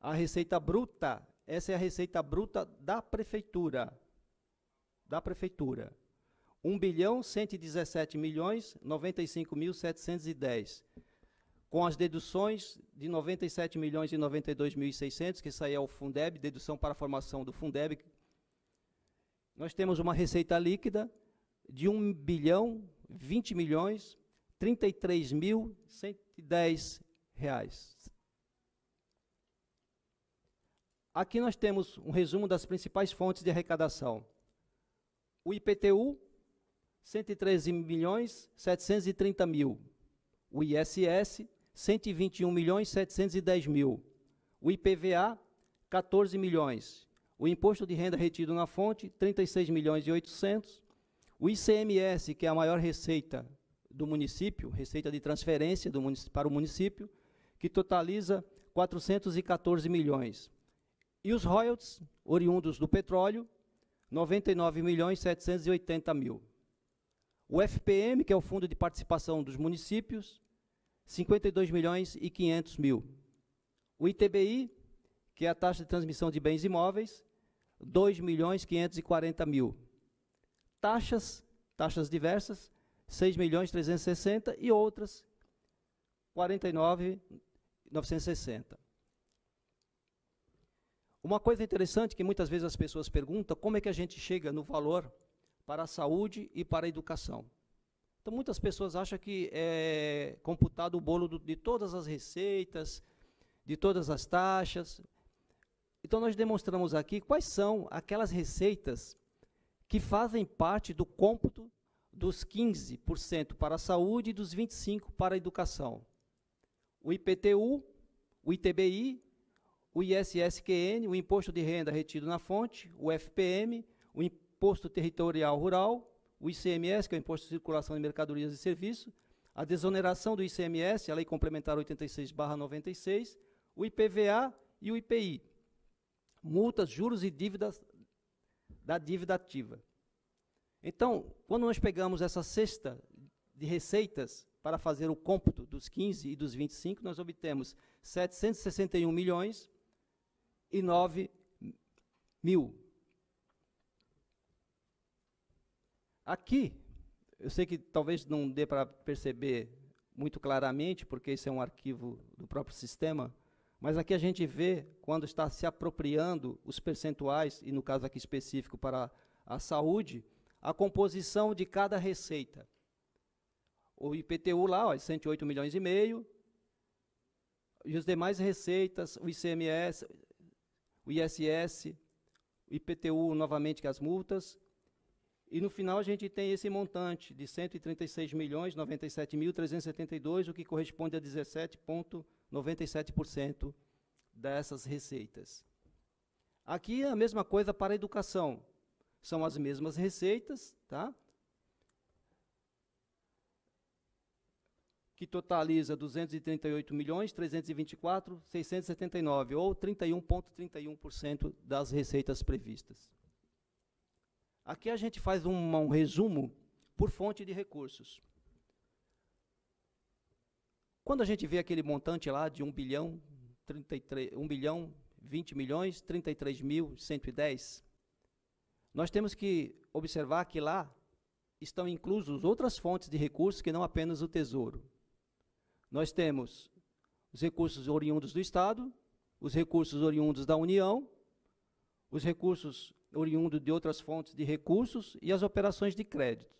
A receita bruta, essa é a receita bruta da prefeitura. Da prefeitura. 1.117.095.710. Com as deduções de 97.092.600, que isso aí é o Fundeb, dedução para a formação do Fundeb, nós temos uma receita líquida de 1.020.033.110 reais. Aqui nós temos um resumo das principais fontes de arrecadação. O IPTU, 113.730.000. O ISS, 121.710.000. O IPVA, 14 milhões. O Imposto de Renda retido na fonte, 36.800.000. O ICMS, que é a maior receita do município, receita de transferência para o município, que totaliza 414 milhões. E os royalties, oriundos do petróleo, 99.780.000. O FPM, que é o Fundo de Participação dos Municípios, 52.500.000. O ITBI, que é a taxa de transmissão de bens imóveis, 2.540.000. Taxas diversas, 6.360.000 e outras, 49.960. Uma coisa interessante que muitas vezes as pessoas perguntam, como é que a gente chega no valor para a saúde e para a educação? Então, muitas pessoas acham que é computado o bolo de todas as receitas, de todas as taxas. Então, nós demonstramos aqui quais são aquelas receitas que fazem parte do cômputo dos 15% para a saúde e dos 25% para a educação. O IPTU, o ITBI, o ISSQN, o Imposto de Renda retido na fonte, o FPM, o Imposto Territorial Rural, o ICMS, que é o Imposto de Circulação de Mercadorias e Serviços, a desoneração do ICMS, a Lei Complementar 86/96, o IPVA e o IPI. Multas, juros e dívidas da dívida ativa. Então, quando nós pegamos essa cesta de receitas para fazer o cômputo dos 15 e dos 25, nós obtemos 761.009.000. Aqui, eu sei que talvez não dê para perceber muito claramente, porque esse é um arquivo do próprio sistema, mas aqui a gente vê, quando está se apropriando os percentuais, e no caso aqui específico para a saúde, a composição de cada receita. O IPTU lá, ó, 108,5 milhões, e as demais receitas, o ICMS, o ISS, o IPTU, novamente, que as multas, e no final a gente tem esse montante de 136.097.372, o que corresponde a 17,97% dessas receitas. Aqui é a mesma coisa para a educação. São as mesmas receitas, tá? Que totaliza 238.324.679, ou 31,31% das receitas previstas. Aqui a gente faz um resumo por fonte de recursos. Quando a gente vê aquele montante lá de 1.020.033.110, nós temos que observar que lá estão inclusos outras fontes de recursos que não apenas o Tesouro. Nós temos os recursos oriundos do Estado, os recursos oriundos da União, os recursos oriundos de outras fontes de recursos e as operações de crédito.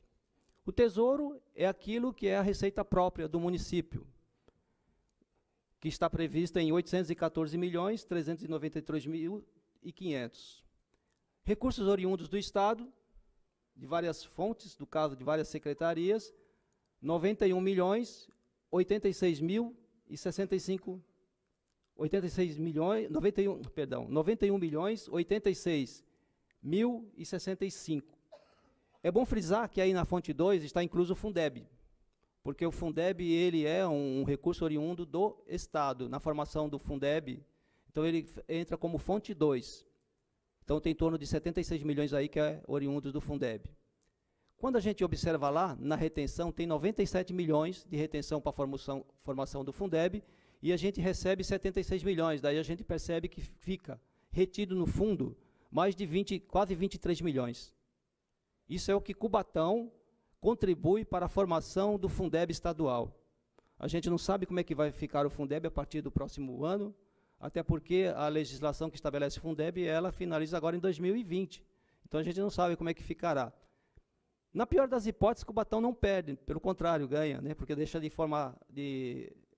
O Tesouro é aquilo que é a receita própria do município, que está prevista em 814.393.500. Recursos oriundos do Estado, de várias fontes, no caso de várias secretarias, 91.086.065, 91.086.065. É bom frisar que aí na fonte 2 está incluso o Fundeb, porque o Fundeb ele é um recurso oriundo do Estado, na formação do Fundeb, então ele entra como fonte 2. Então tem em torno de 76 milhões aí que é oriundo do Fundeb. Quando a gente observa lá, na retenção, tem 97 milhões de retenção para a formação do Fundeb e a gente recebe 76 milhões, daí a gente percebe que fica retido no fundo mais de quase 23 milhões. Isso é o que Cubatão contribui para a formação do Fundeb estadual. A gente não sabe como é que vai ficar o Fundeb a partir do próximo ano, até porque a legislação que estabelece o Fundeb, ela finaliza agora em 2020. Então a gente não sabe como é que ficará. Na pior das hipóteses, Cubatão não perde, pelo contrário, ganha, né, porque deixa de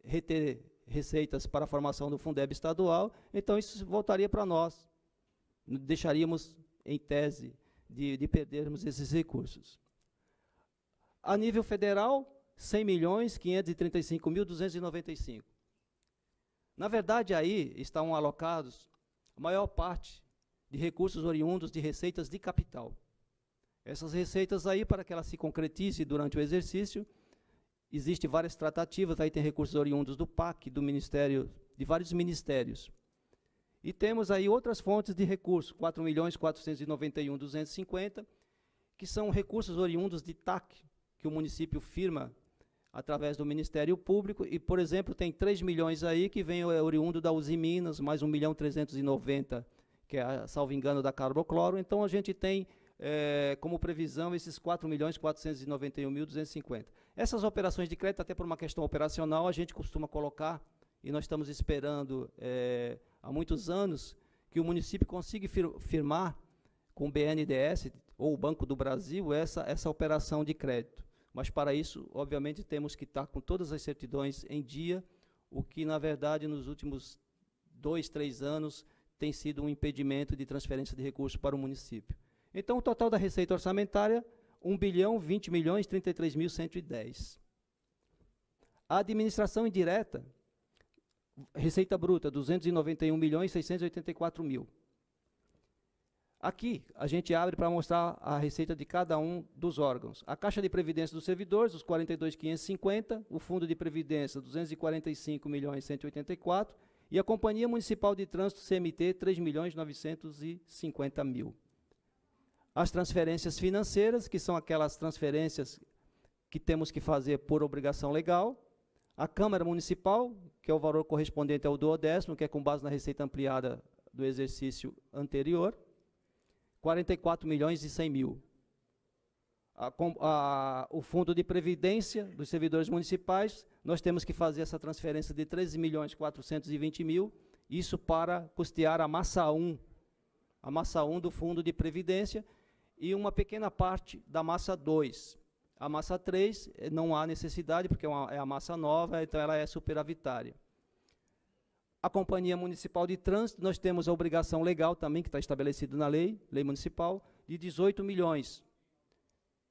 reter receitas para a formação do Fundeb estadual, então isso voltaria para nós. Deixaríamos, em tese, de perdermos esses recursos. A nível federal, 100.535.295. Na verdade, aí estão alocados a maior parte de recursos oriundos de receitas de capital. Essas receitas aí, para que elas se concretize durante o exercício, existem várias tratativas, aí tem recursos oriundos do PAC, do Ministério, de vários ministérios. E temos aí outras fontes de recursos, 4.491.250, que são recursos oriundos de TAC, que o município firma através do Ministério Público, e, por exemplo, tem 3 milhões aí que vem oriundo da Uzi Minas, mais 1.390.000, que é, salvo engano, da Carbocloro. Então, a gente tem como previsão esses 4.491.250. Essas operações de crédito, até por uma questão operacional, a gente costuma colocar, e nós estamos esperando há muitos anos, que o município consiga firmar com o BNDES, ou o Banco do Brasil, essa operação de crédito. Mas, para isso, obviamente, temos que estar com todas as certidões em dia, o que, na verdade, nos últimos 2, 3 anos, tem sido um impedimento de transferência de recursos para o município. Então, o total da receita orçamentária, 1.020.033.110. A administração indireta, receita bruta, 291.684.000. Aqui, a gente abre para mostrar a receita de cada um dos órgãos. A Caixa de Previdência dos Servidores, os 42.550, o Fundo de Previdência, 245.184, e a Companhia Municipal de Trânsito, CMT, 3.950.000. As transferências financeiras, que são aquelas transferências que temos que fazer por obrigação legal. A Câmara Municipal, que é o valor correspondente ao 12º, que é com base na receita ampliada do exercício anterior, 44.100.000. O Fundo de Previdência dos Servidores Municipais, nós temos que fazer essa transferência de 13.420.000, isso para custear a massa 1 do Fundo de Previdência, e uma pequena parte da massa 2. A massa 3 não há necessidade, porque é a massa nova, então ela é superavitária. A Companhia Municipal de Trânsito, nós temos a obrigação legal também, que está estabelecido na lei municipal, de 18 milhões,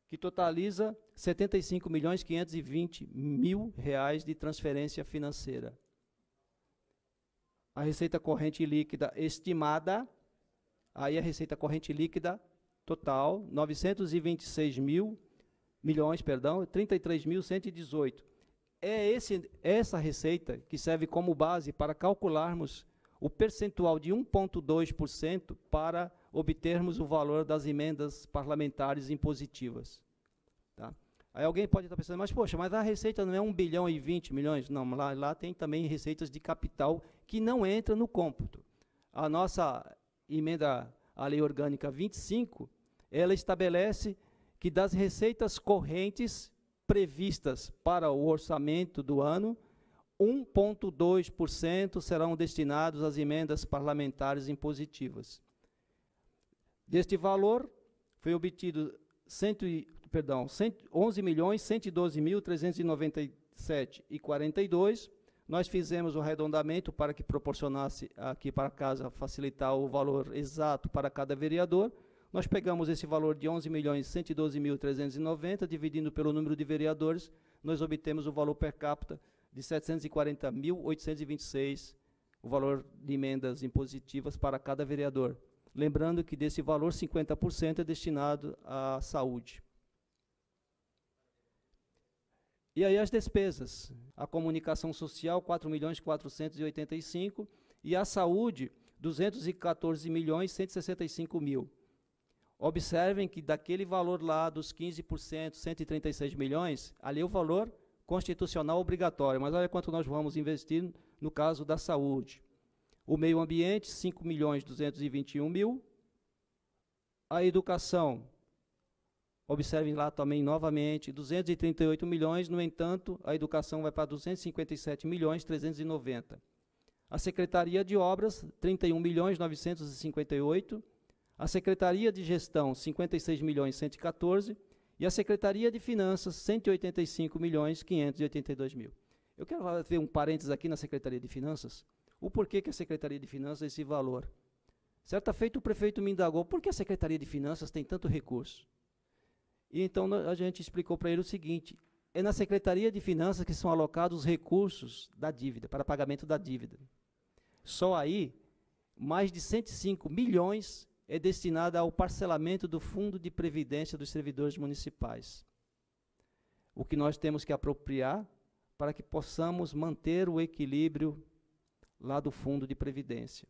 que totaliza 75.520.000 reais de transferência financeira. A receita corrente líquida estimada, aí a receita corrente líquida total, 33.118. É essa receita que serve como base para calcularmos o percentual de 1,2% para obtermos o valor das emendas parlamentares impositivas. Tá? Aí alguém pode estar pensando, mas poxa, mas a receita não é 1.020 bilhões? Não, lá tem também receitas de capital que não entram no cômputo. A nossa emenda à Lei Orgânica 25, ela estabelece que das receitas correntes previstas para o orçamento do ano, 1,2% serão destinados às emendas parlamentares impositivas. Deste valor, foi obtido 11.112.397,42. Nós fizemos o arredondamento para que proporcionasse aqui para casa facilitar o valor exato para cada vereador. Nós pegamos esse valor de 11.112.390, dividindo pelo número de vereadores, nós obtemos o valor per capita de 740.826, o valor de emendas impositivas para cada vereador. Lembrando que desse valor, 50% é destinado à saúde. E aí as despesas, a comunicação social, 4.485.000, e a saúde, 214.165.000. Observem que daquele valor lá dos 15%, 136 milhões, ali o valor constitucional obrigatória, mas olha quanto nós vamos investir no caso da saúde. O meio ambiente, 5.221.000. A educação, observem lá também novamente, 238 milhões, no entanto, a educação vai para 257.390.000. A Secretaria de Obras, 31.958.000. A Secretaria de Gestão, 56.114.000. E a Secretaria de Finanças, 185.582.000. Eu quero fazer um parênteses aqui na Secretaria de Finanças. O porquê que a Secretaria de Finanças esse valor? Certa feita o prefeito me indagou, por que a Secretaria de Finanças tem tanto recurso? E então a gente explicou para ele o seguinte, é na Secretaria de Finanças que são alocados os recursos da dívida, para pagamento da dívida. Só aí, mais de 105 milhões é destinado ao parcelamento do Fundo de Previdência dos servidores municipais. O que nós temos que apropriar para que possamos manter o equilíbrio lá do Fundo de Previdência.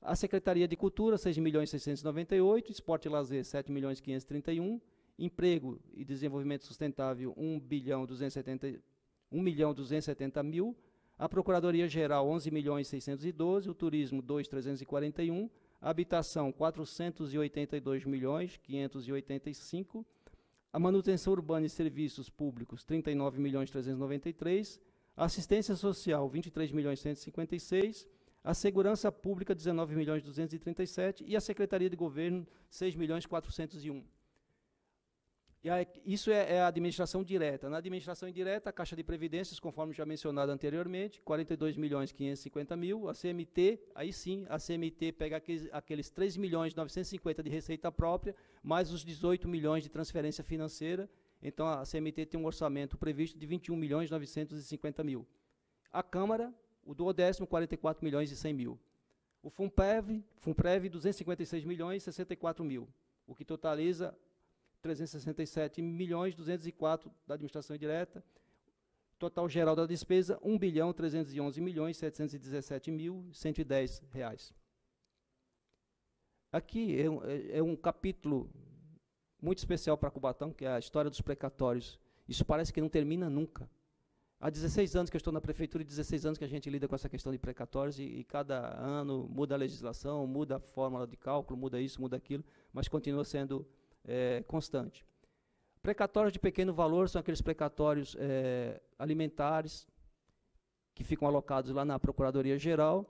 A Secretaria de Cultura, 6.698.000, Esporte e Lazer, 7.531.000, Emprego e Desenvolvimento Sustentável, 1.270.000, a Procuradoria-Geral, 11.612.000, o Turismo, 2.341.000, a Habitação, 482.585.000, a Manutenção Urbana e Serviços Públicos, 39.393.000, a Assistência Social, 23.156.000, a Segurança Pública, 19.237.000 e a Secretaria de Governo, 6.401.000. Isso é a administração direta. Na administração indireta, a Caixa de Previdências, conforme já mencionado anteriormente, 42.550.000, a CMT, aí sim, a CMT pega aqueles 3.950.000 de receita própria, mais os 18 milhões de transferência financeira, então a CMT tem um orçamento previsto de 21.950.000. A Câmara, o duodécimo, 44.100.000. O FUNPREV, 256.064.000, o que totaliza 367.204.000 da administração indireta, total geral da despesa, R$ 1.311.717.110. Aqui é um capítulo muito especial para Cubatão, que é a história dos precatórios. Isso parece que não termina nunca. Há 16 anos que eu estou na prefeitura e 16 anos que a gente lida com essa questão de precatórios e cada ano muda a legislação, muda a fórmula de cálculo, muda isso, muda aquilo, mas continua sendo constante. Precatórios de pequeno valor são aqueles precatórios alimentares que ficam alocados lá na Procuradoria-Geral.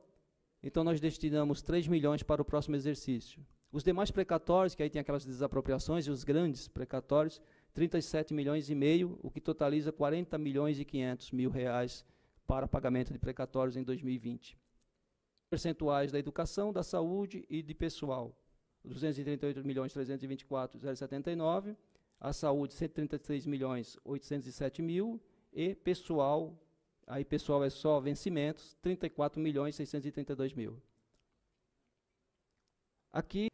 Então, nós destinamos 3 milhões para o próximo exercício. Os demais precatórios, que aí tem aquelas desapropriações, e os grandes precatórios, 37 milhões e meio, o que totaliza 40.500.000 reais para pagamento de precatórios em 2020. Percentuais da educação, da saúde e de pessoal. 238.324.079, a saúde 133.807.000 e pessoal, aí pessoal é só vencimentos, 34.632.000. Aqui,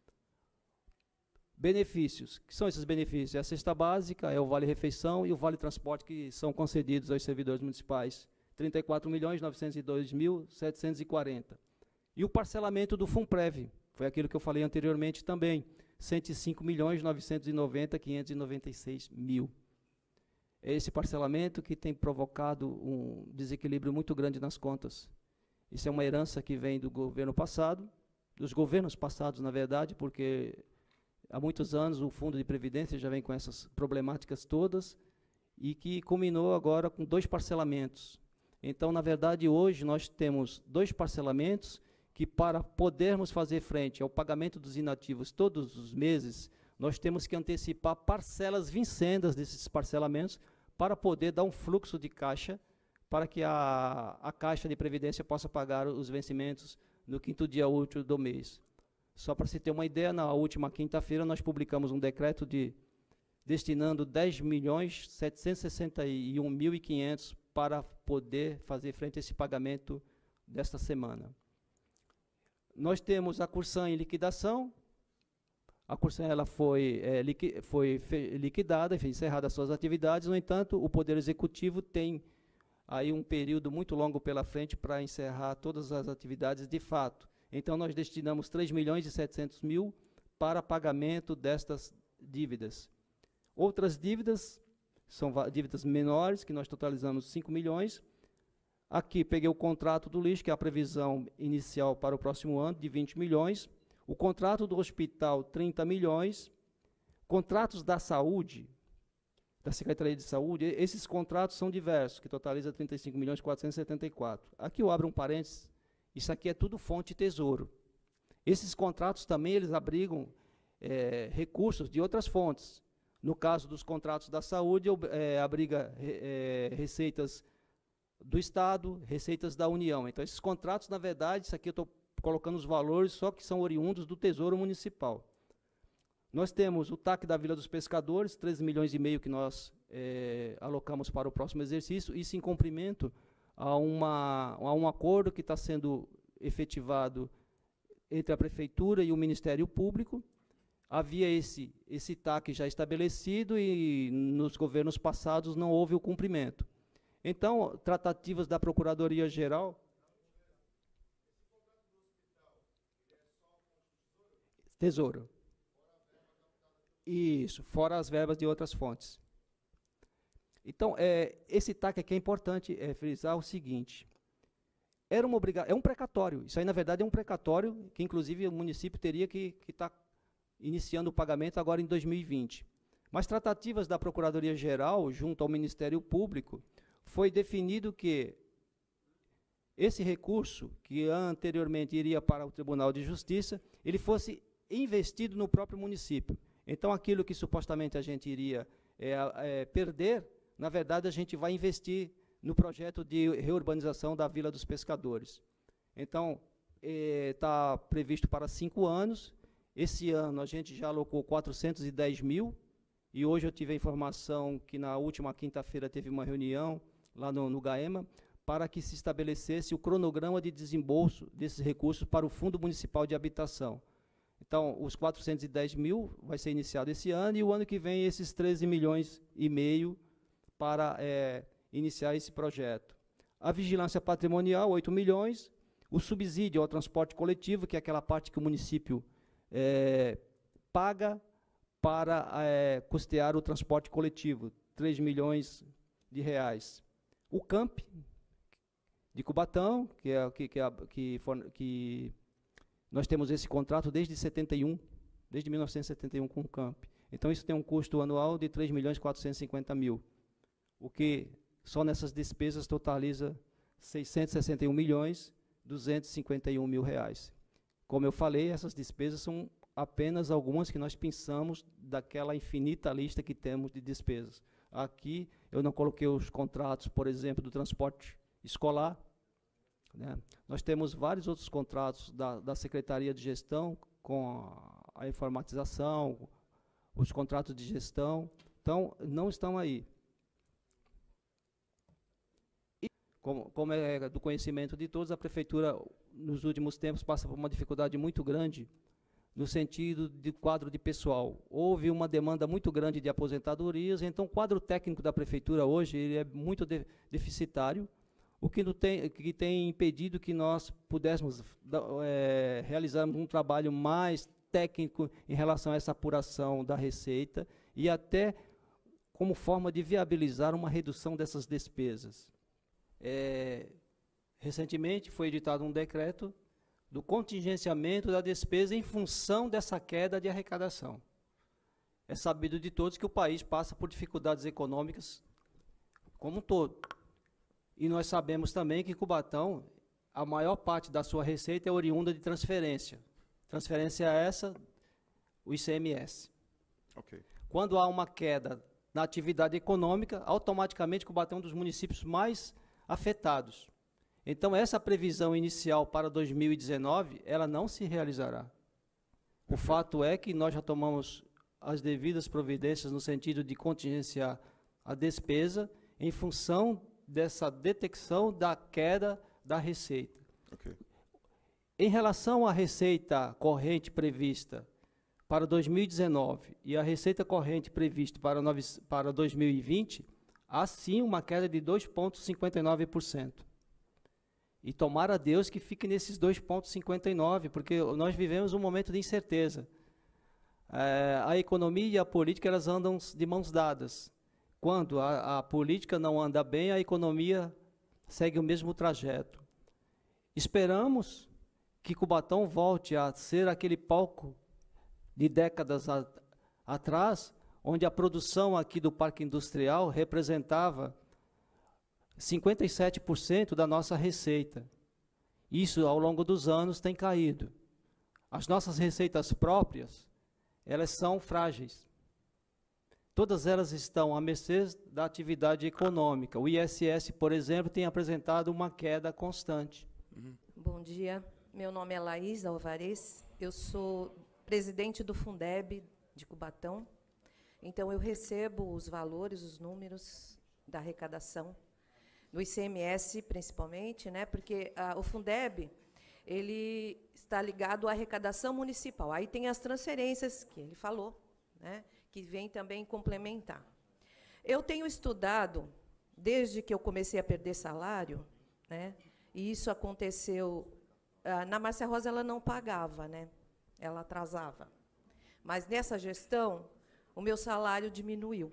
benefícios. Que são esses benefícios? É a cesta básica, é o vale-refeição e o vale-transporte que são concedidos aos servidores municipais, 34.902.740. E o parcelamento do FUNPREV, foi aquilo que eu falei anteriormente também, 105.990.596.000. É esse parcelamento que tem provocado um desequilíbrio muito grande nas contas. Isso é uma herança que vem do governo passado, dos governos passados, na verdade, porque há muitos anos o Fundo de Previdência já vem com essas problemáticas todas e que culminou agora com 2 parcelamentos. Então, na verdade, hoje nós temos 2 parcelamentos que, para podermos fazer frente ao pagamento dos inativos todos os meses, nós temos que antecipar parcelas vincendas desses parcelamentos para poder dar um fluxo de caixa para que a Caixa de Previdência possa pagar os vencimentos no 5º dia útil do mês. Só para se ter uma ideia, na última quinta-feira nós publicamos um decreto destinando 10.761.500 para poder fazer frente a esse pagamento desta semana. Nós temos a Cursan em liquidação. A Cursan ela foi liquidada, encerrada as suas atividades. No entanto, o Poder Executivo tem aí um período muito longo pela frente para encerrar todas as atividades de fato. Então, nós destinamos 3.700.000 para pagamento destas dívidas. Outras dívidas são dívidas menores, que nós totalizamos 5 milhões. Aqui peguei o contrato do lixo, que é a previsão inicial para o próximo ano, de 20 milhões. O contrato do hospital, 30 milhões. Contratos da saúde, da Secretaria de Saúde, esses contratos são diversos, que totaliza 35 milhões 474. Aqui eu abro um parênteses, isso aqui é tudo fonte Tesouro. Esses contratos também, eles abrigam recursos de outras fontes. No caso dos contratos da saúde, abriga receitas do Estado, receitas da União. Então, esses contratos, na verdade, isso aqui eu estou colocando os valores só que são oriundos do Tesouro Municipal. Nós temos o TAC da Vila dos Pescadores, 13 milhões e meio que nós alocamos para o próximo exercício, isso em cumprimento a um acordo que está sendo efetivado entre a Prefeitura e o Ministério Público. Havia esse TAC já estabelecido e nos governos passados não houve o cumprimento. Então, tratativas da Procuradoria-Geral... Tesouro. Isso, fora as verbas de outras fontes. Então, esse TAC aqui é importante frisar o seguinte. É um precatório. Isso aí, na verdade, é um precatório que, inclusive, o município teria que estar iniciando o pagamento agora em 2020. Mas tratativas da Procuradoria-Geral, junto ao Ministério Público, foi definido que esse recurso, que anteriormente iria para o Tribunal de Justiça, ele fosse investido no próprio município. Então, aquilo que supostamente a gente iria perder, na verdade, a gente vai investir no projeto de reurbanização da Vila dos Pescadores. Então, está previsto para 5 anos. Esse ano a gente já alocou 410 mil, e hoje eu tive a informação que na última quinta-feira teve uma reunião lá no GAEMA, para que se estabelecesse o cronograma de desembolso desses recursos para o Fundo Municipal de Habitação. Então, os 410 mil vai ser iniciado esse ano, e o ano que vem esses 13 milhões e meio para iniciar esse projeto. A vigilância patrimonial, 8 milhões. O subsídio ao transporte coletivo, que é aquela parte que o município paga para custear o transporte coletivo, 3 milhões de reais. O CAMP, de Cubatão, que nós temos esse contrato desde 1971 com o CAMP. Então, isso tem um custo anual de 3 milhões 450 mil, o que só nessas despesas totaliza 661 milhões 251 mil reais. Como eu falei, essas despesas são apenas algumas que nós pensamos daquela infinita lista que temos de despesas. Aqui, eu não coloquei os contratos, por exemplo, do transporte escolar, né? Nós temos vários outros contratos da Secretaria de Gestão, com a informatização, os contratos de gestão, então, não estão aí. E, como é do conhecimento de todos, a Prefeitura, nos últimos tempos, passa por uma dificuldade muito grande no sentido de quadro de pessoal. Houve uma demanda muito grande de aposentadorias, então o quadro técnico da Prefeitura hoje ele é muito deficitário, o que tem impedido que nós pudéssemos realizarmos um trabalho mais técnico em relação a essa apuração da receita e até como forma de viabilizar uma redução dessas despesas. Recentemente foi editado um decreto do contingenciamento da despesa em função dessa queda de arrecadação. É sabido de todos que o país passa por dificuldades econômicas como um todo. E nós sabemos também que Cubatão, a maior parte da sua receita é oriunda de transferência. Transferência essa, o ICMS. Okay. Quando há uma queda na atividade econômica, automaticamente Cubatão é um dos municípios mais afetados. Então, essa previsão inicial para 2019, ela não se realizará. O fato é que nós já tomamos as devidas providências no sentido de contingenciar a despesa em função dessa detecção da queda da receita. Okay. Em relação à receita corrente prevista para 2019 e a receita corrente prevista para 2020, há sim uma queda de 2,59%. E tomara a Deus que fique nesses 2,59%, porque nós vivemos um momento de incerteza. A economia e a política elas andam de mãos dadas. quando a política não anda bem, a economia segue o mesmo trajeto. Esperamos que Cubatão volte a ser aquele palco de décadas atrás, onde a produção aqui do Parque Industrial representava 57% da nossa receita. Isso, ao longo dos anos, tem caído. As nossas receitas próprias, elas são frágeis. Todas elas estão à mercê da atividade econômica. O ISS, por exemplo, tem apresentado uma queda constante. Bom dia, meu nome é Laís Alvarez, eu sou presidente do Fundeb de Cubatão, então eu recebo os valores, os números da arrecadação, do ICMS principalmente, né, porque o Fundeb, ele está ligado à arrecadação municipal, aí tem as transferências que ele falou, né, que vem também complementar. Eu tenho estudado, desde que eu comecei a perder salário, né, e isso aconteceu, na Márcia Rosa ela não pagava, né, ela atrasava. Mas nessa gestão, o meu salário diminuiu.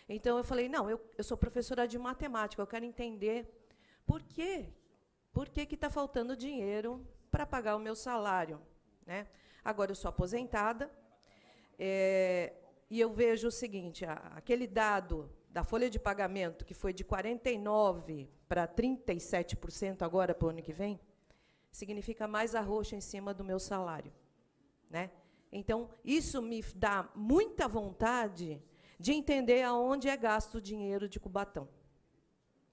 Então eu falei, não, eu sou professora de matemática, eu quero entender por que está faltando dinheiro para pagar o meu salário, né? Agora eu sou aposentada, e eu vejo o seguinte, aquele dado da folha de pagamento, que foi de 49% para 37% agora para o ano que vem, significa mais arroxo em cima do meu salário, né? Então, isso me dá muita vontade de entender aonde é gasto o dinheiro de Cubatão.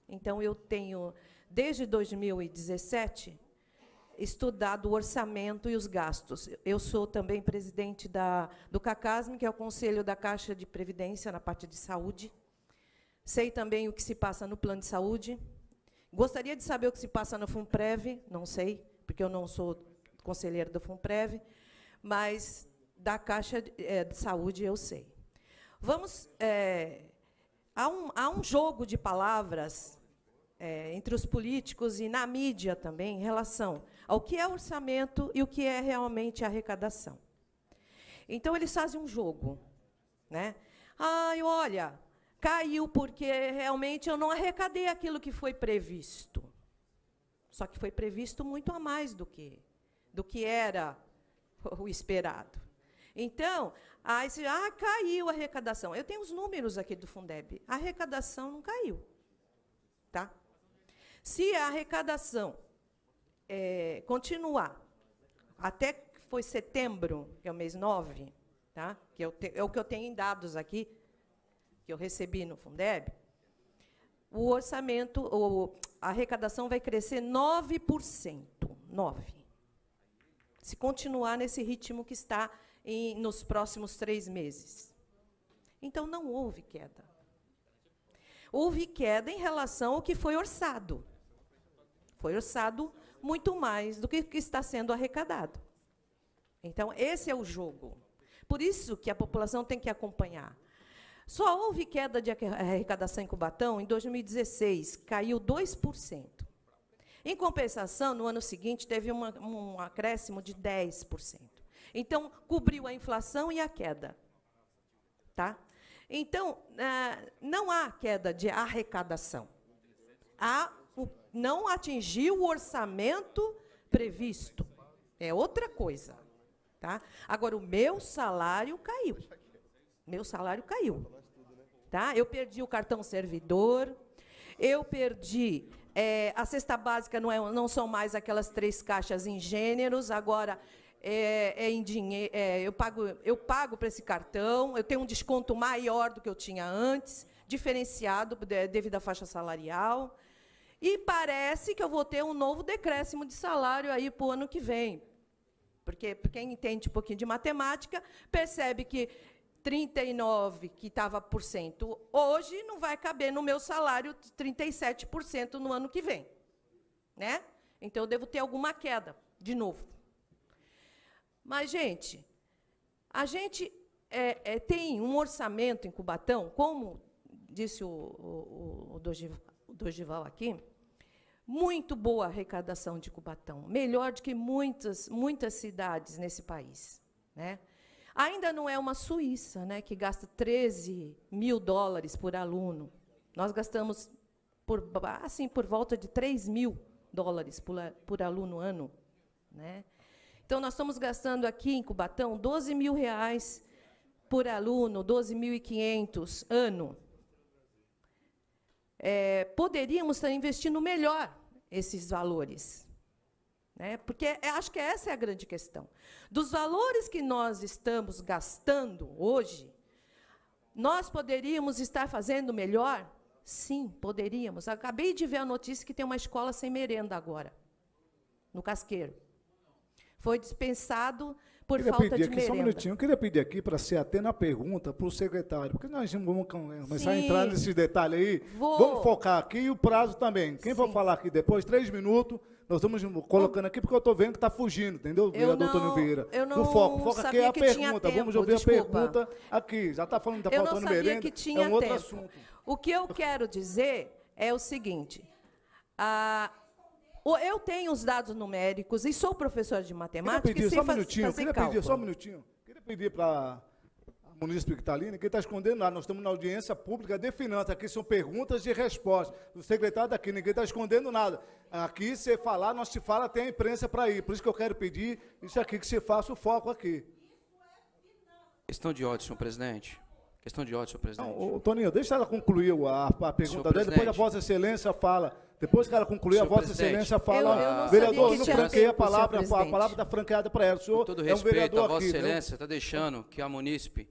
Então, eu tenho, desde 2017, estudado o orçamento e os gastos. Eu sou também presidente do CACASM, que é o Conselho da Caixa de Previdência, na parte de saúde. Sei também o que se passa no plano de saúde. Gostaria de saber o que se passa no FUNPREV, não sei, porque eu não sou conselheira do FUNPREV, mas da Caixa de Saúde eu sei. Vamos, há um jogo de palavras entre os políticos e na mídia também, em relação ao que é orçamento e o que é realmente arrecadação. Então, eles fazem um jogo, né? Ai, olha, caiu porque realmente eu não arrecadei aquilo que foi previsto. Só que foi previsto muito a mais do que era o esperado. Então, caiu a arrecadação. Eu tenho os números aqui do Fundeb. A arrecadação não caiu. Tá? Se a arrecadação continuar, até que foi setembro, que é o mês 9, tá? Que é o que eu tenho em dados aqui, que eu recebi no Fundeb, o orçamento, a arrecadação vai crescer 9%. 9%. Se continuar nesse ritmo que está nos próximos 3 meses. Então, não houve queda. Houve queda em relação ao que foi orçado. Foi orçado muito mais do que está sendo arrecadado. Então, esse é o jogo. Por isso que a população tem que acompanhar. Só houve queda de arrecadação em Cubatão em 2016, caiu 2%. Em compensação, no ano seguinte, teve um acréscimo de 10%. Então, cobriu a inflação e a queda. Tá? Então, não há queda de arrecadação. Não atingiu o orçamento previsto. É outra coisa. Tá? Agora, o meu salário caiu. Meu salário caiu. Tá? Eu perdi o cartão servidor, eu perdi... a cesta básica não são mais aquelas 3 caixas em gêneros, agora em dinheiro. Eu pago para esse cartão, eu tenho um desconto maior do que eu tinha antes, diferenciado devido à faixa salarial. E parece que eu vou ter um novo decréscimo de salário aí para o ano que vem. Porque quem entende um pouquinho de matemática percebe que 39% que estava por cento hoje não vai caber no meu salário 37% no ano que vem, né? Então eu devo ter alguma queda de novo. Mas, gente, a gente tem um orçamento em Cubatão, como disse o Dorival aqui, muito boa a arrecadação de Cubatão, melhor do que muitas cidades nesse país, né? Ainda não é uma Suíça, né, que gasta 13 mil dólares por aluno. Nós gastamos por volta de 3 mil dólares por aluno ano, né? Então, nós estamos gastando aqui em Cubatão 12 mil reais por aluno, 12.500 ano. Poderíamos estar investindo melhor esses valores, né? Porque acho que essa é a grande questão. Dos valores que nós estamos gastando hoje, nós poderíamos estar fazendo melhor? Sim, poderíamos. Acabei de ver a notícia que tem uma escola sem merenda agora, no Casqueiro. Foi dispensado por falta de merenda. Só um minutinho, eu queria pedir aqui para se ater na pergunta para o secretário, porque nós vamos começar a entrar nesses detalhes aí. Vamos focar aqui e o prazo também. Quem for falar aqui depois, 3 minutos, nós estamos colocando aqui porque eu estou vendo que está fugindo, entendeu, vereador Tônio Vieira? Eu não foco aqui é a pergunta. Vamos ouvir a pergunta aqui. Já está falando que está faltando merenda, é um outro assunto. O que eu quero dizer é o seguinte, eu tenho os dados numéricos e sou professora de matemática e sei fazer cálculo. Só um minutinho. Queria pedir para a munícipe que está ali, ninguém está escondendo nada. Nós estamos na audiência pública de finanças. Aqui são perguntas e respostas. O secretário daqui, ninguém está escondendo nada. Aqui, se falar, nós se fala, tem a imprensa para ir. Por isso que eu quero pedir isso aqui, que se faça o foco aqui. Questão de ordem, senhor presidente. Questão de ordem, senhor presidente. Não, Toninho, deixa ela concluir a pergunta dela, depois a Vossa Excelência fala. Depois que ela concluir, a Vossa Excelência fala. Vereador, não franqueia a palavra está franqueada para ela. O senhor com todo é um respeito, vereador a Vossa aqui. Excelência está deixando que a munícipe,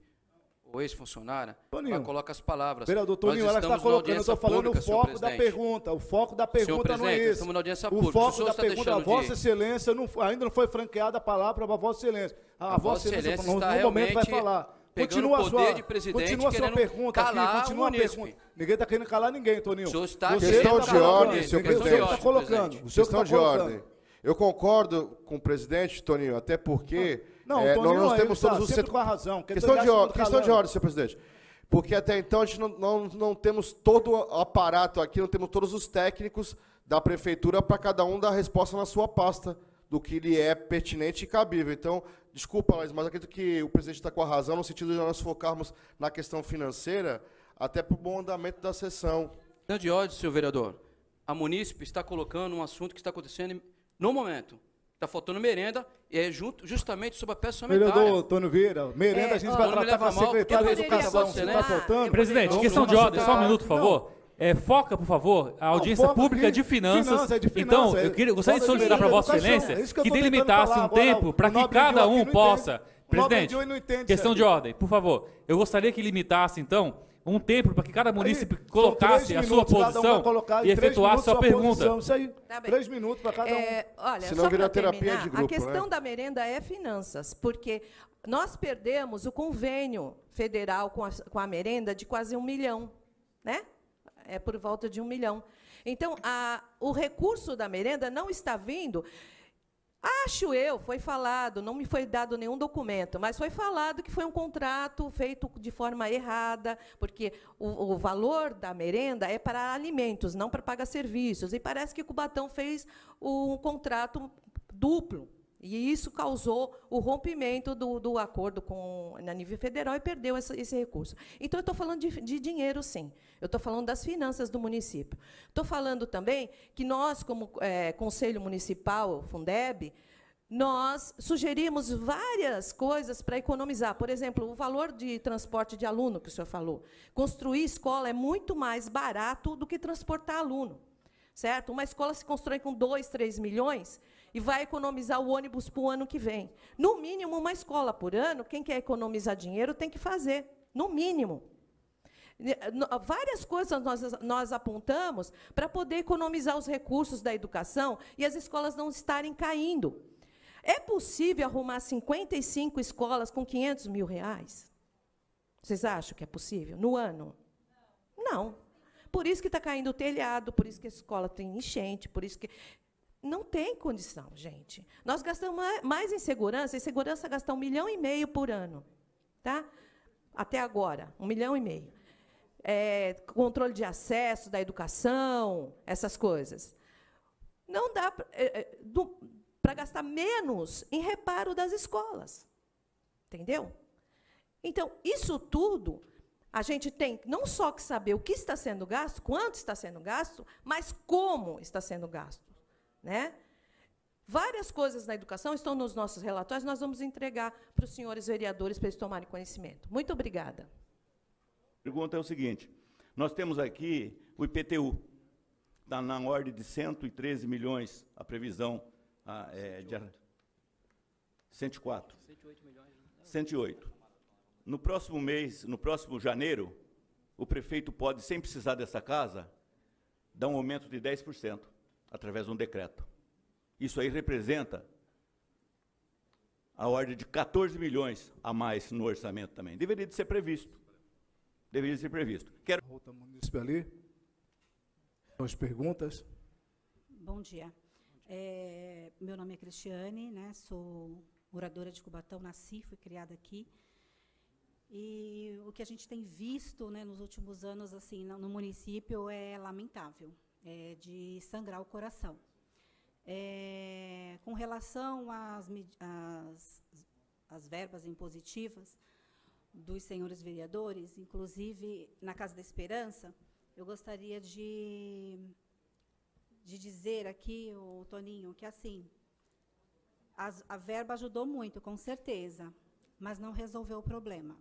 ou ex-funcionária, coloque as palavras. Vereador Toninho, ela está colocando, eu estou falando o foco da pergunta. O foco da pergunta não é esse. Estamos na audiência pública. O foco da pergunta, a Vossa Excelência, ainda não foi franqueada a palavra para a Vossa Excelência. A Vossa Excelência está no momento vai falar. Continua o poder de presidente, continua a sua pergunta calar aqui, continua a pergunta. Ninguém está querendo calar ninguém, Toninho. O senhor está questão de ordem, senhor presidente. presidente. Está colocando. Questão de ordem. Eu concordo com o presidente, Toninho, até porque Toninho, nós temos todos os sempre com a razão. Questão de ordem, senhor presidente. Porque até então a gente não temos todo o aparato aqui, não temos todos os técnicos da prefeitura para cada um dar resposta na sua pasta do que lhe é pertinente e cabível. Então, desculpa, mas acredito que o presidente está com a razão no sentido de nós focarmos na questão financeira, até para o bom andamento da sessão. Questão de ordem, senhor vereador. A munícipe está colocando um assunto que está acontecendo no momento. Está faltando merenda, e é justamente sobre a peça sanitária. Vereador Tônio Vieira, merenda a gente vai tratar com a secretária de Educação. Se está faltando... Presidente, questão de ordem, só um minuto, por favor. Foca, por favor, a audiência pública de finanças. Então, eu gostaria de solicitar para Vossa Excelência que delimitasse um tempo para que cada um possa... Presidente, questão de ordem, por favor. Eu gostaria que limitasse, então, um tempo para que cada município colocasse a sua posição e efetuasse sua pergunta. Isso aí, 3 minutos para cada um. Olha, senão só vira para terapia terminar, de grupo, a questão da merenda é finanças, porque nós perdemos o convênio federal com a merenda de quase 1 milhão, né? É por volta de 1 milhão. Então, o recurso da merenda não está vindo. Acho eu, foi falado, não me foi dado nenhum documento, mas foi falado que foi um contrato feito de forma errada, porque o valor da merenda é para alimentos, não para pagar serviços. E parece que Cubatão fez um contrato duplo. E isso causou o rompimento do acordo na nível federal e perdeu esse recurso. Então, eu estou falando de dinheiro, sim. Eu estou falando das finanças do município. Estou falando também que nós, como Conselho Municipal, Fundeb, nós sugerimos várias coisas para economizar. Por exemplo, o valor de transporte de aluno, que o senhor falou. Construir escola é muito mais barato do que transportar aluno. Certo? Uma escola se constrói com 2, 3 milhões e vai economizar o ônibus para o ano que vem. No mínimo, uma escola por ano, quem quer economizar dinheiro tem que fazer, no mínimo. Várias coisas nós apontamos para poder economizar os recursos da educação e as escolas não estarem caindo. É possível arrumar 55 escolas com 500 mil reais? Vocês acham que é possível? No ano? Não. Por isso que está caindo o telhado, por isso que a escola tem enchente, por isso que... Não tem condição, gente. Nós gastamos mais em segurança gasta 1,5 milhão por ano. Tá? Até agora, 1,5 milhão. Controle de acesso da educação, essas coisas. Não dá para gastar menos em reparo das escolas. Entendeu? Então, isso tudo, a gente tem não só que saber o que está sendo gasto, quanto está sendo gasto, mas como está sendo gasto, né? Várias coisas na educação estão nos nossos relatórios, nós vamos entregar para os senhores vereadores para eles tomarem conhecimento. Muito obrigada. A pergunta é o seguinte, nós temos aqui o IPTU, está na ordem de 113 milhões, a previsão de 104. 108 milhões. 108. No próximo mês, no próximo janeiro, o prefeito pode, sem precisar dessa casa, dar um aumento de 10%, através de um decreto. Isso aí representa a ordem de 14 milhões a mais no orçamento também. Deveria de ser previsto. Deveria de ser previsto. Quero... Outra munícipe ali. As perguntas. Bom dia. Meu nome é Cristiane, né? Sou moradora de Cubatão, nasci, fui criada aqui. E o que a gente tem visto, né, nos últimos anos assim, no município é lamentável, é de sangrar o coração. Com relação às verbas impositivas dos senhores vereadores, inclusive na Casa da Esperança, eu gostaria de dizer aqui, o Toninho, que assim, a verba ajudou muito, com certeza, mas não resolveu o problema.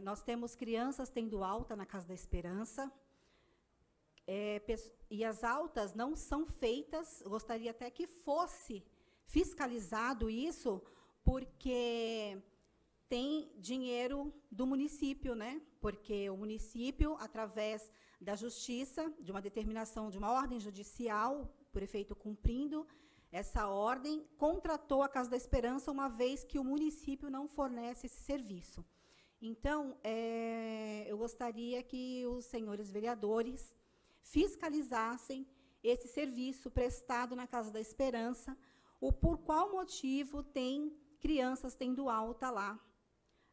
Nós temos crianças tendo alta na Casa da Esperança, e as altas não são feitas, eu gostaria até que fosse fiscalizado isso, porque tem dinheiro do município, né? Porque o município, através da justiça, de uma determinação, de uma ordem judicial, o prefeito cumprindo essa ordem, contratou a Casa da Esperança, uma vez que o município não fornece esse serviço. Então, eu gostaria que os senhores vereadores fiscalizassem esse serviço prestado na Casa da Esperança, ou por qual motivo tem crianças tendo alta lá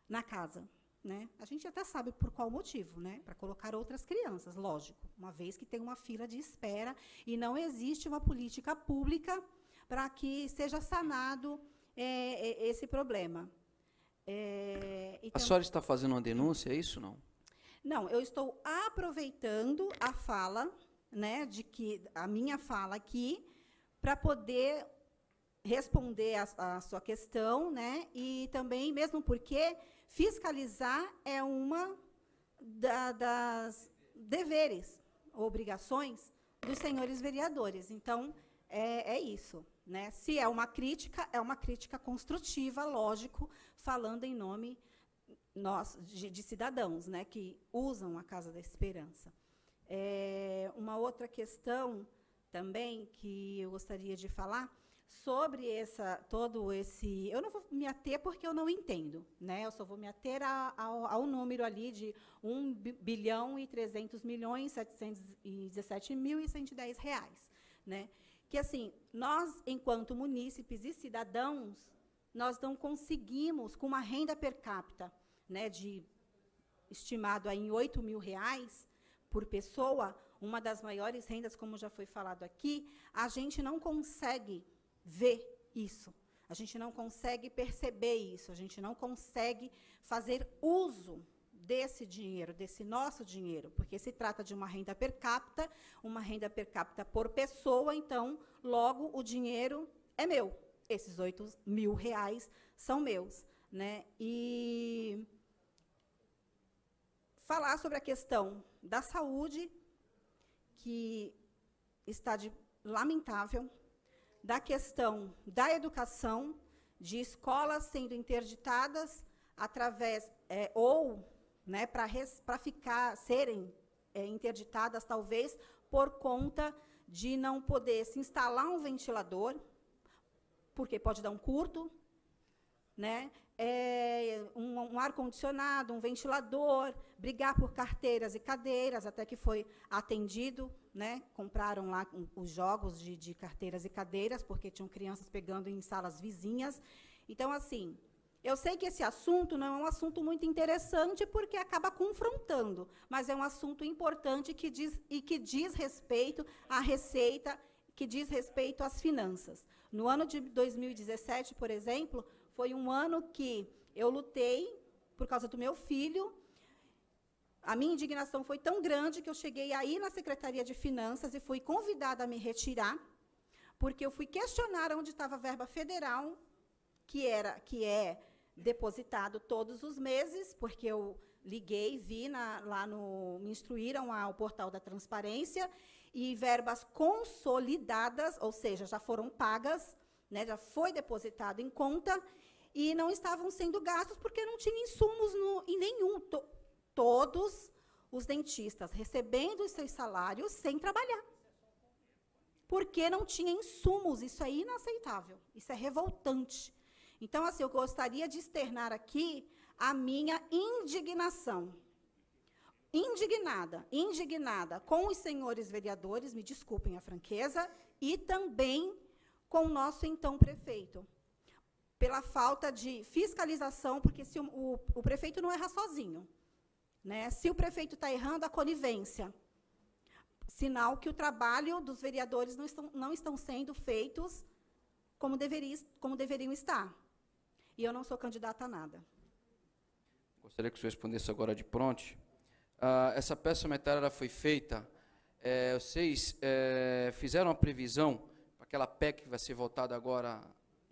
na casa, né? A gente até sabe por qual motivo, né? Para colocar outras crianças, lógico, uma vez que tem uma fila de espera e não existe uma política pública para que seja sanado esse problema. Então, a senhora está fazendo uma denúncia, é isso, não? Não, eu estou aproveitando a fala, né, a minha fala aqui, para poder responder a sua questão, né, e também, mesmo porque fiscalizar é uma das deveres, obrigações dos senhores vereadores. Então, é isso, né? Se é uma crítica construtiva, lógico, falando em nome de cidadãos, né, que usam a Casa da Esperança. Uma outra questão também que eu gostaria de falar sobre eu não vou me ater porque eu não entendo, né? Eu só vou me ater ao número ali de 1.300.717.110 reais, né? Que assim, nós, enquanto munícipes e cidadãos, nós não conseguimos, com uma renda per capita, né, estimado em R$8.000 por pessoa, uma das maiores rendas, como já foi falado aqui, a gente não consegue ver isso, a gente não consegue perceber isso, a gente não consegue fazer uso desse dinheiro, desse nosso dinheiro, porque se trata de uma renda per capita por pessoa, então, logo, o dinheiro é meu. Esses R$8.000 são meus, né? E falar sobre a questão da saúde, que está lamentável, da questão da educação, de escolas sendo interditadas através, né, para serem interditadas, talvez, por conta de não poder se instalar um ventilador, porque pode dar um curto, né? Um ar-condicionado, um ventilador, brigar por carteiras e cadeiras, até que foi atendido, né? Compraram lá os jogos de carteiras e cadeiras, porque tinham crianças pegando em salas vizinhas. Então, assim, eu sei que esse assunto não é um assunto muito interessante, porque acaba confrontando, mas é um assunto importante que diz respeito à receita, que diz respeito às finanças. No ano de 2017, por exemplo, foi um ano que Eu lutei por causa do meu filho. A minha indignação foi tão grande que eu cheguei aí na Secretaria de Finanças e fui convidada a me retirar, porque eu fui questionar onde estava a verba federal, que é depositado todos os meses, porque eu liguei, vi me instruíram ao portal da transparência, e verbas consolidadas, ou seja, já foram pagas, né, já foi depositado em conta, e não estavam sendo gastos porque não tinha insumos em nenhum. Todos os dentistas recebendo os seus salários sem trabalhar. Porque não tinha insumos. Isso é inaceitável. Isso é revoltante. Então, assim, eu gostaria de externar aqui a minha indignação. Indignada com os senhores vereadores, me desculpem a franqueza, e também com o nosso, então, prefeito. Pela falta de fiscalização, porque se o prefeito não erra sozinho. Né? Se o prefeito está errando, a conivência. Sinal que o trabalho dos vereadores não estão sendo feitos como deveriam estar. E eu não sou candidata a nada. Gostaria que o senhor respondesse agora de pronto. Essa peça orçamentária ela foi feita, vocês fizeram uma previsão para aquela PEC que vai ser votada agora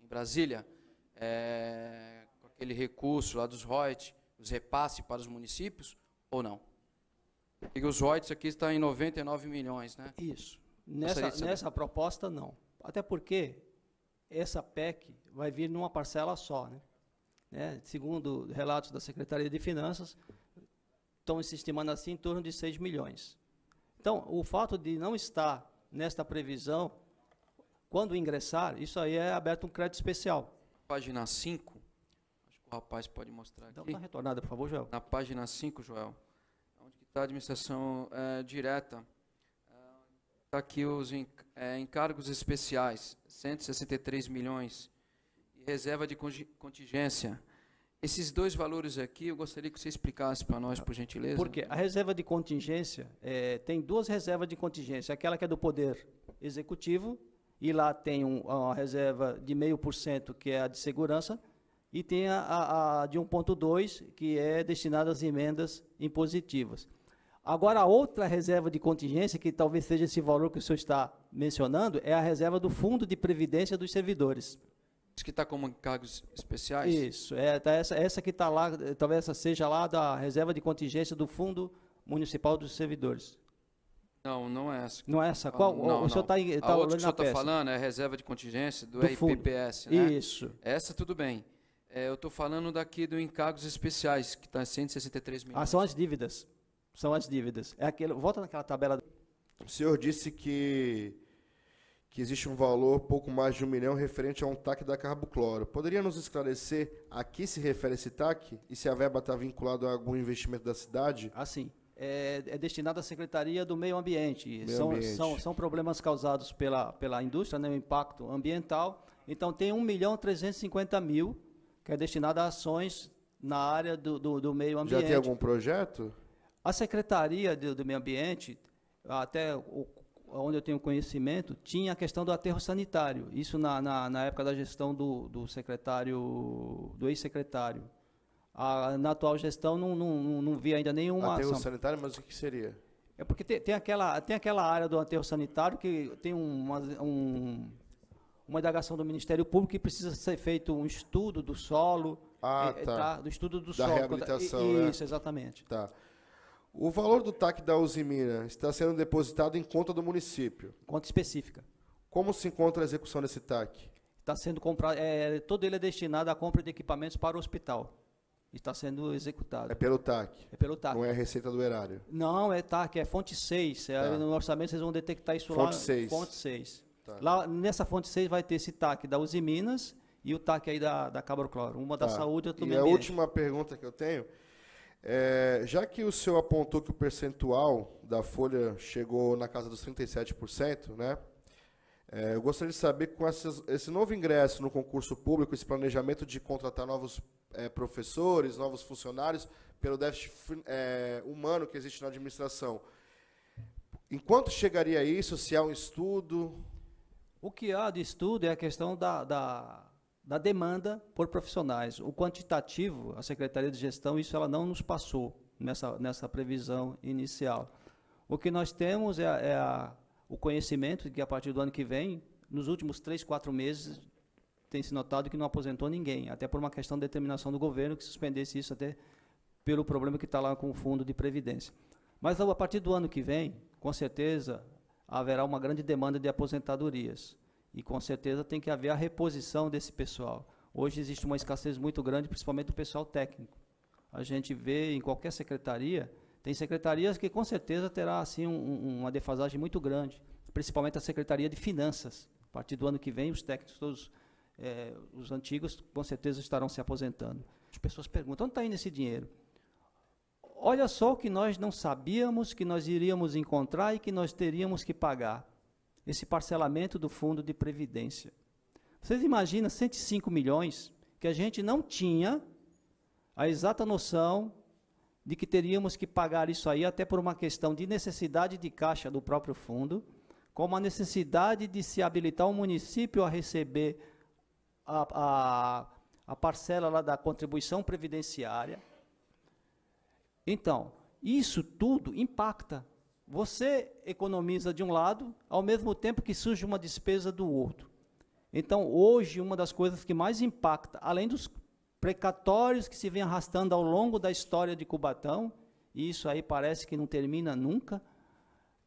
em Brasília, com aquele recurso lá dos royalties, os repasses para os municípios, ou não? E os royalties aqui estão em 99 milhões, né? Isso. Nessa proposta, não. Até porque essa PEC vai vir numa parcela só, né? Segundo relatos da Secretaria de Finanças, estão se estimando assim em torno de 6 milhões. Então, o fato de não estar nesta previsão, quando ingressar, isso aí é aberto um crédito especial. Página 5, acho que o rapaz pode mostrar aqui. Dá uma retornada, por favor, Joel. Na página 5, Joel, onde está a administração direta, está aqui os encargos especiais, 163 milhões, e reserva de contingência. Esses dois valores aqui, eu gostaria que você explicasse para nós, por gentileza. Porque a reserva de contingência, tem duas reservas de contingência, aquela que é do Poder Executivo, e lá tem uma reserva de 0,5%, que é a de segurança, e tem a de 1,2%, que é destinada às emendas impositivas. Agora, a outra reserva de contingência, que talvez seja esse valor que o senhor está mencionando, é a reserva do Fundo de Previdência dos Servidores. Isso que está como encargos especiais? Isso, essa que está lá, talvez essa seja lá da reserva de contingência do Fundo Municipal dos Servidores. Não, não é essa. Não é essa? Qual? Não, o senhor está olhando a outra que o senhor está falando é a reserva de contingência do RPPS, fundo. né? Isso. Essa tudo bem. Eu estou falando daqui do encargos especiais, que está em 163 milhões. São as dívidas. São as dívidas. Volta naquela tabela. O senhor disse que existe um valor pouco mais de 1 milhão referente a um TAC da Carbocloro. Poderia nos esclarecer a que se refere esse TAC? E se a verba está vinculada a algum investimento da cidade? Sim. É destinado à Secretaria do Meio Ambiente. São problemas causados pela indústria, né, o impacto ambiental. Então, tem 1.350.000, que é destinado a ações na área do meio ambiente. Já tem algum projeto? A Secretaria do Meio Ambiente, até onde eu tenho conhecimento, tinha a questão do aterro sanitário. Isso na época da gestão do secretário, do ex-secretário. Na atual gestão não vi ainda nenhuma aterro ação. Sanitário, mas o que seria? É porque tem aquela área do aterro sanitário que tem uma indagação do Ministério Público que precisa ser feito um estudo do solo. Do estudo do solo. Da reabilitação, Isso, exatamente. Tá. O valor do TAC da Usimina está sendo depositado em conta do município. Conta específica. Como se encontra a execução desse TAC? Está sendo comprado, todo ele é destinado à compra de equipamentos para o hospital. Está sendo executado. É pelo TAC? É pelo TAC. Não é a receita do erário? Não, é TAC, é fonte 6. No orçamento vocês vão detectar isso fonte lá. 6. Fonte 6. Tá. Lá nessa fonte 6 vai ter esse TAC da Usiminas e o TAC aí da Cabrocloro. Uma da saúde e outra do meio ambiente. E a última pergunta que eu tenho, já que o senhor apontou que o percentual da folha chegou na casa dos 37%, né? Eu gostaria de saber, com esse novo ingresso no concurso público, esse planejamento de contratar novos professores, novos funcionários, pelo déficit humano que existe na administração, enquanto chegaria isso, se há um estudo? O que há de estudo é a questão da demanda por profissionais. O quantitativo, a Secretaria de Gestão, isso ela não nos passou nessa previsão inicial. O que nós temos o conhecimento de que, a partir do ano que vem, nos últimos 3, 4 meses, tem se notado que não aposentou ninguém, até por uma questão de determinação do governo, que suspendesse isso até pelo problema que está lá com o fundo de previdência. Mas, a partir do ano que vem, com certeza, haverá uma grande demanda de aposentadorias. E, com certeza, tem que haver a reposição desse pessoal. Hoje existe uma escassez muito grande, principalmente do pessoal técnico. A gente vê em qualquer secretaria, tem secretarias que, com certeza, terá assim, uma defasagem muito grande, principalmente a Secretaria de Finanças. A partir do ano que vem, os técnicos, todos os antigos, com certeza, estarão se aposentando. As pessoas perguntam, onde está indo esse dinheiro? Olha só o que nós não sabíamos que nós iríamos encontrar e que nós teríamos que pagar. Esse parcelamento do Fundo de Previdência. Vocês imaginam 105 milhões que a gente não tinha a exata noção de que teríamos que pagar isso aí, até por uma questão de necessidade de caixa do próprio fundo, como a necessidade de se habilitar o município a receber a parcela lá da contribuição previdenciária. Então, isso tudo impacta. Você economiza de um lado, ao mesmo tempo que surge uma despesa do outro. Então, hoje, uma das coisas que mais impacta, além dos precatórios que se vem arrastando ao longo da história de Cubatão, e isso aí parece que não termina nunca,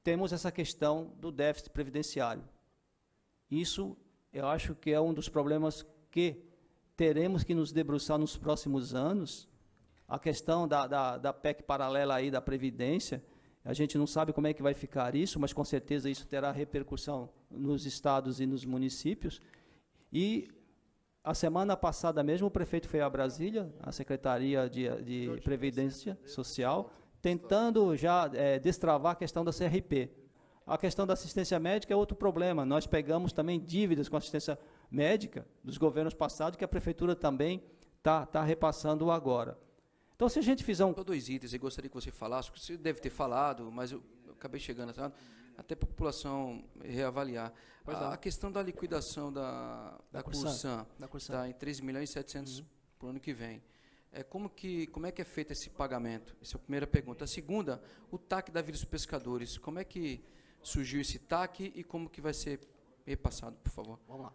temos essa questão do déficit previdenciário. Isso, eu acho que é um dos problemas que teremos que nos debruçar nos próximos anos. A questão da PEC paralela aí da Previdência, a gente não sabe como é que vai ficar isso, mas com certeza isso terá repercussão nos estados e nos municípios. E a semana passada mesmo o prefeito foi a Brasília, a Secretaria de Previdência Social, tentando já destravar a questão da CRP. A questão da assistência médica é outro problema. Nós pegamos também dívidas com assistência médica dos governos passados, que a prefeitura também está repassando agora. Então, se a gente fizer dois itens, eu gostaria que você falasse, que você deve ter falado, mas eu acabei chegando até para a população reavaliar. A questão da liquidação da Corsã está em 13 milhões e 700 para o ano que vem. Como é que é feito esse pagamento? Essa é a primeira pergunta. A segunda, o TAC da Vila dos Pescadores. Como é que surgiu esse TAC e como que vai ser repassado, por favor? Vamos lá.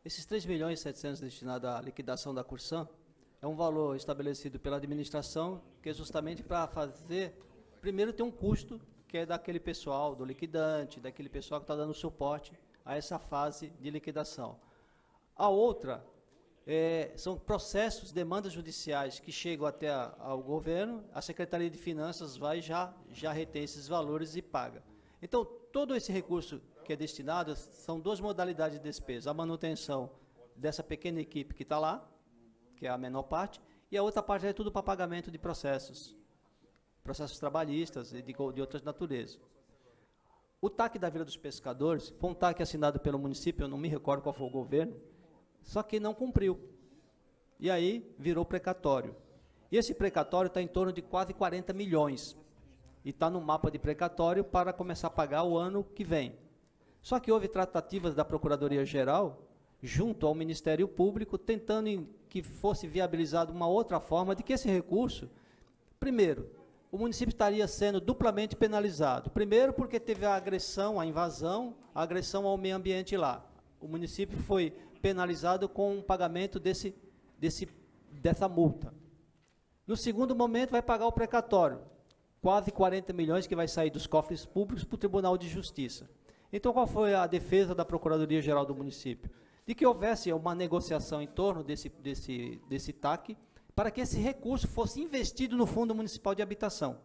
Esses 3 milhões e 700 destinados à liquidação da Corsã é um valor estabelecido pela administração, que é justamente para fazer, primeiro ter um custo, que é daquele pessoal, do liquidante, daquele pessoal que está dando suporte a essa fase de liquidação. A outra são processos, demandas judiciais que chegam até ao governo, a Secretaria de Finanças vai já retém esses valores e paga. Então, todo esse recurso que é destinado, são duas modalidades de despesa, a manutenção dessa pequena equipe que está lá, que é a menor parte, e a outra parte é tudo para pagamento de processos trabalhistas e de outras naturezas. O TAC da Vila dos Pescadores foi um TAC assinado pelo município, eu não me recordo qual foi o governo, só que não cumpriu. E aí virou precatório. E esse precatório está em torno de quase 40 milhões. E está no mapa de precatório para começar a pagar o ano que vem. Só que houve tratativas da Procuradoria-Geral junto ao Ministério Público, tentando que fosse viabilizada uma outra forma de que esse recurso, primeiro, o município estaria sendo duplamente penalizado. Primeiro, porque teve a agressão, a invasão, a agressão ao meio ambiente lá. O município foi penalizado com o pagamento dessa multa. No segundo momento, vai pagar o precatório, quase 40 milhões que vai sair dos cofres públicos para o Tribunal de Justiça. Então, qual foi a defesa da Procuradoria-Geral do município? De que houvesse uma negociação em torno desse TAC, para que esse recurso fosse investido no Fundo Municipal de Habitação.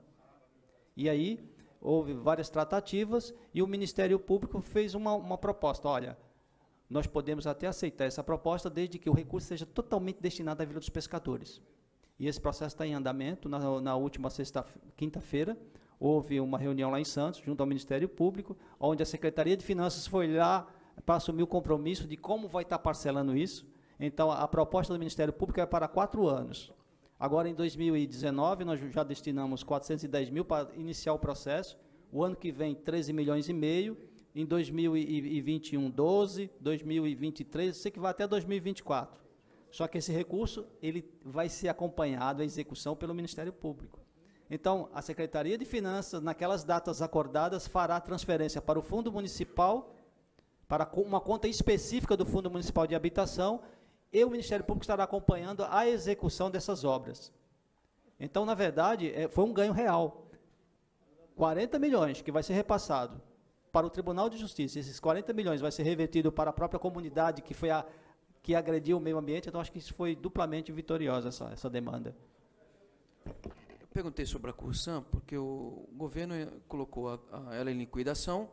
E aí, houve várias tratativas, e o Ministério Público fez uma proposta, olha, nós podemos até aceitar essa proposta, desde que o recurso seja totalmente destinado à Vila dos Pescadores. E esse processo está em andamento. Na última quinta-feira, houve uma reunião lá em Santos, junto ao Ministério Público, onde a Secretaria de Finanças foi lá para assumir o compromisso de como vai estar parcelando isso. Então, a proposta do Ministério Público é para 4 anos. Agora, em 2019, nós já destinamos 410 mil para iniciar o processo. O ano que vem, 13 milhões e meio. em 2021, 12, 2023, sei que vai até 2024. Só que esse recurso ele vai ser acompanhado, a execução, pelo Ministério Público. Então, a Secretaria de Finanças, naquelas datas acordadas, fará a transferência para o Fundo Municipal, para uma conta específica do Fundo Municipal de Habitação, e o Ministério Público estará acompanhando a execução dessas obras. Então, na verdade, foi um ganho real. 40 milhões que vai ser repassado para o Tribunal de Justiça, esses 40 milhões vai ser revertido para a própria comunidade que foi que agrediu o meio ambiente, então acho que isso foi duplamente vitoriosa, essa demanda. Eu perguntei sobre a Corsan, porque o governo colocou ela em liquidação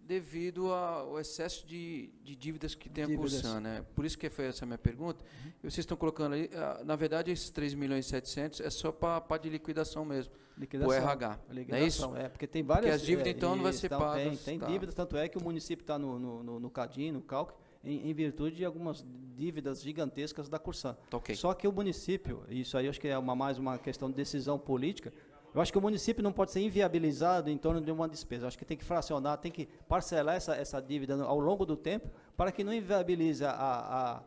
devido ao excesso de dívidas que tem a Corsan, né? Por isso que foi essa a minha pergunta. E vocês estão colocando aí, na verdade, esses 3.700.000 é só para de liquidação mesmo, o RH. Liquidação, não é isso? Porque tem várias... Porque as dívidas, então, não vai ser pagas. Tem dívidas, tanto é que o município está no CADIM, no CALC, em virtude de algumas dívidas gigantescas da Corsan. Tá, okay. Só que o município, isso aí eu acho que é mais uma questão de decisão política, eu acho que o município não pode ser inviabilizado em torno de uma despesa. Eu acho que tem que fracionar, tem que parcelar essa dívida ao longo do tempo, para que não inviabilize a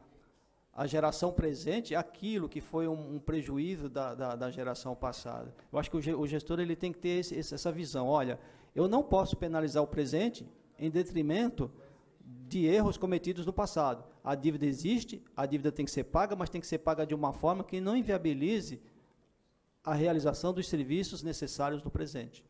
geração presente aquilo que foi um prejuízo da geração passada. Eu acho que o gestor ele tem que ter essa visão. Olha, eu não posso penalizar o presente em detrimento de erros cometidos no passado. A dívida existe, a dívida tem que ser paga, mas tem que ser paga de uma forma que não inviabilize a realização dos serviços necessários no presente.